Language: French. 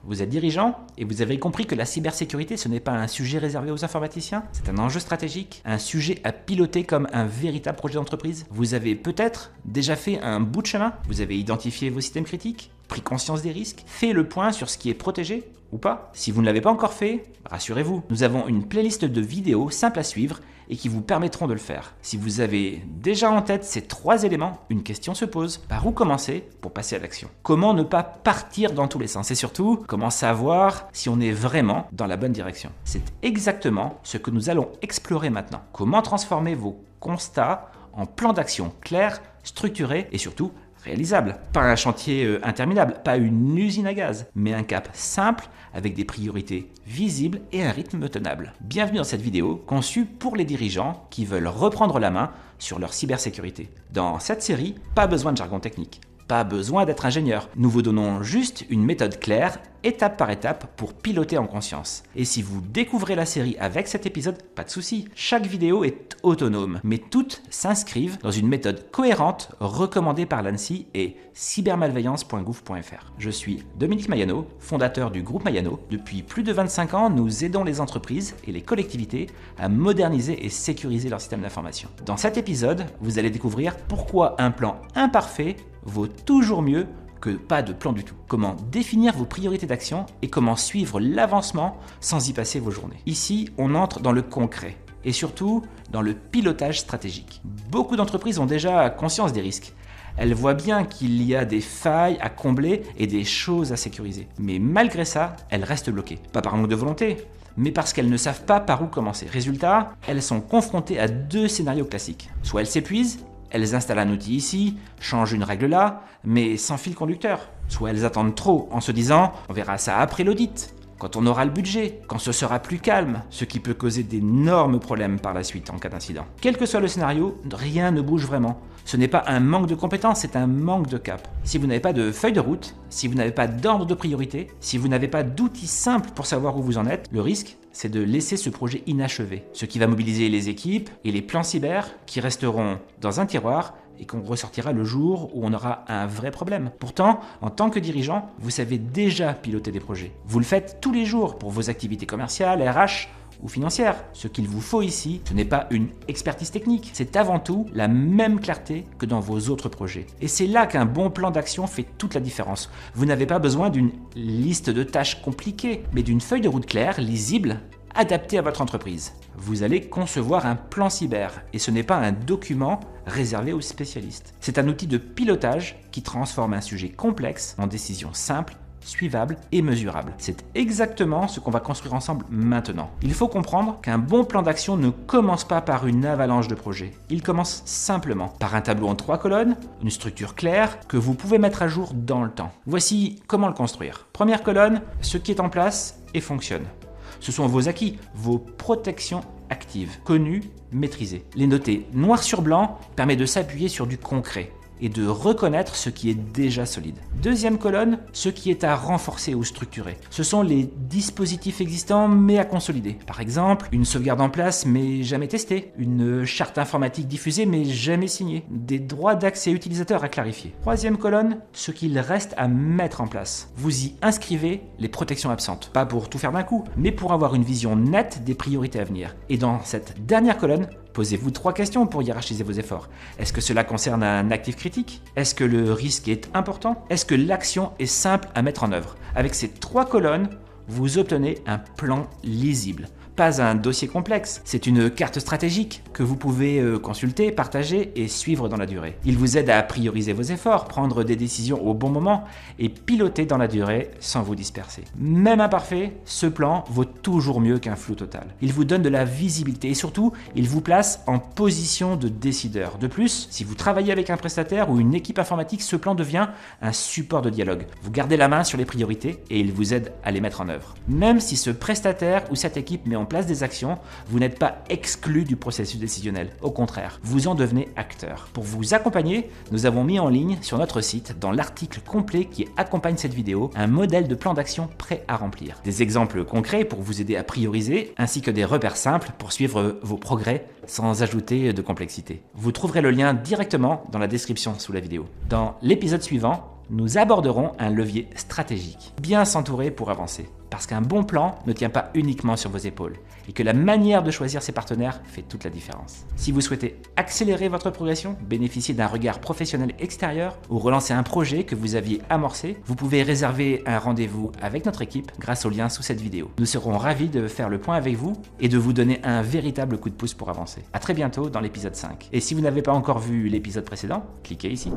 Vous êtes dirigeant et vous avez compris que la cybersécurité, ce n'est pas un sujet réservé aux informaticiens, c'est un enjeu stratégique, un sujet à piloter comme un véritable projet d'entreprise. Vous avez peut-être déjà fait un bout de chemin, vous avez identifié vos systèmes critiques, pris conscience des risques, fait le point sur ce qui est protégé ou pas. Si vous ne l'avez pas encore fait, rassurez-vous, nous avons une playlist de vidéos simples à suivre et qui vous permettront de le faire. Si vous avez déjà en tête ces 3 éléments, une question se pose. Par où commencer pour passer à l'action? Comment ne pas partir dans tous les sens? Et surtout, comment savoir si on est vraiment dans la bonne direction? C'est exactement ce que nous allons explorer maintenant. Comment transformer vos constats en plan d'action clair, structuré et surtout réalisable. Pas un chantier interminable, pas une usine à gaz, mais un cap simple avec des priorités visibles et un rythme tenable. Bienvenue dans cette vidéo conçue pour les dirigeants qui veulent reprendre la main sur leur cybersécurité. Dans cette série, pas besoin de jargon technique. Pas besoin d'être ingénieur. Nous vous donnons juste une méthode claire, étape par étape, pour piloter en conscience. Et si vous découvrez la série avec cet épisode, pas de souci. Chaque vidéo est autonome, mais toutes s'inscrivent dans une méthode cohérente recommandée par l'ANSSI et cybermalveillance.gouv.fr. Je suis Dominique Mayano, fondateur du groupe Mayano. Depuis plus de 25 ans, nous aidons les entreprises et les collectivités à moderniser et sécuriser leur système d'information. Dans cet épisode, vous allez découvrir pourquoi un plan imparfait vaut toujours mieux que pas de plan du tout. Comment définir vos priorités d'action et comment suivre l'avancement sans y passer vos journées. Ici, on entre dans le concret et surtout dans le pilotage stratégique. Beaucoup d'entreprises ont déjà conscience des risques. Elles voient bien qu'il y a des failles à combler et des choses à sécuriser. Mais malgré ça, elles restent bloquées. Pas par manque de volonté, mais parce qu'elles ne savent pas par où commencer. Résultat, elles sont confrontées à 2 scénarios classiques. Soit elles s'épuisent, elles installent un outil ici, changent une règle là, mais sans fil conducteur. Soit elles attendent trop en se disant « on verra ça après l'audit ». Quand on aura le budget, quand ce sera plus calme, ce qui peut causer d'énormes problèmes par la suite en cas d'incident. Quel que soit le scénario, rien ne bouge vraiment. Ce n'est pas un manque de compétences, c'est un manque de cap. Si vous n'avez pas de feuille de route, si vous n'avez pas d'ordre de priorité, si vous n'avez pas d'outils simples pour savoir où vous en êtes, le risque, c'est de laisser ce projet inachevé. Ce qui va mobiliser les équipes et les plans cyber qui resteront dans un tiroir et qu'on ressortira le jour où on aura un vrai problème. Pourtant, en tant que dirigeant, vous savez déjà piloter des projets. Vous le faites tous les jours pour vos activités commerciales, RH ou financières. Ce qu'il vous faut ici, ce n'est pas une expertise technique, c'est avant tout la même clarté que dans vos autres projets. Et c'est là qu'un bon plan d'action fait toute la différence. Vous n'avez pas besoin d'une liste de tâches compliquées, mais d'une feuille de route claire, lisible, adapté à votre entreprise. Vous allez concevoir un plan cyber et ce n'est pas un document réservé aux spécialistes. C'est un outil de pilotage qui transforme un sujet complexe en décision simple, suivable et mesurable. C'est exactement ce qu'on va construire ensemble maintenant. Il faut comprendre qu'un bon plan d'action ne commence pas par une avalanche de projets. Il commence simplement par un tableau en 3 colonnes, une structure claire que vous pouvez mettre à jour dans le temps. Voici comment le construire. Première colonne, ce qui est en place et fonctionne. Ce sont vos acquis, vos protections actives, connues, maîtrisées. Les noter noir sur blanc permet de s'appuyer sur du concret et de reconnaître ce qui est déjà solide. Deuxième colonne, ce qui est à renforcer ou structurer. Ce sont les dispositifs existants mais à consolider. Par exemple, une sauvegarde en place mais jamais testée, une charte informatique diffusée mais jamais signée, des droits d'accès utilisateurs à clarifier. Troisième colonne, ce qu'il reste à mettre en place. Vous y inscrivez les protections absentes. Pas pour tout faire d'un coup, mais pour avoir une vision nette des priorités à venir. Et dans cette dernière colonne, posez-vous 3 questions pour hiérarchiser vos efforts. Est-ce que cela concerne un actif critique? Est-ce que le risque est important? Est-ce que l'action est simple à mettre en œuvre? Avec ces 3 colonnes, vous obtenez un plan lisible. Pas un dossier complexe, c'est une carte stratégique que vous pouvez consulter, partager et suivre dans la durée. Il vous aide à prioriser vos efforts, prendre des décisions au bon moment et piloter dans la durée sans vous disperser. Même imparfait, ce plan vaut toujours mieux qu'un flou total. Il vous donne de la visibilité et surtout, il vous place en position de décideur. De plus, si vous travaillez avec un prestataire ou une équipe informatique, ce plan devient un support de dialogue. Vous gardez la main sur les priorités et il vous aide à les mettre en œuvre. Même si ce prestataire ou cette équipe met en place des actions, vous n'êtes pas exclu du processus décisionnel. Au contraire, vous en devenez acteur. Pour vous accompagner, nous avons mis en ligne sur notre site, dans l'article complet qui accompagne cette vidéo, un modèle de plan d'action prêt à remplir. Des exemples concrets pour vous aider à prioriser, ainsi que des repères simples pour suivre vos progrès sans ajouter de complexité. Vous trouverez le lien directement dans la description sous la vidéo. Dans l'épisode suivant, nous aborderons un levier stratégique. Bien s'entourer pour avancer. Parce qu'un bon plan ne tient pas uniquement sur vos épaules et que la manière de choisir ses partenaires fait toute la différence. Si vous souhaitez accélérer votre progression, bénéficier d'un regard professionnel extérieur ou relancer un projet que vous aviez amorcé, vous pouvez réserver un rendez-vous avec notre équipe grâce au lien sous cette vidéo. Nous serons ravis de faire le point avec vous et de vous donner un véritable coup de pouce pour avancer. À très bientôt dans l'épisode 5. Et si vous n'avez pas encore vu l'épisode précédent, cliquez ici.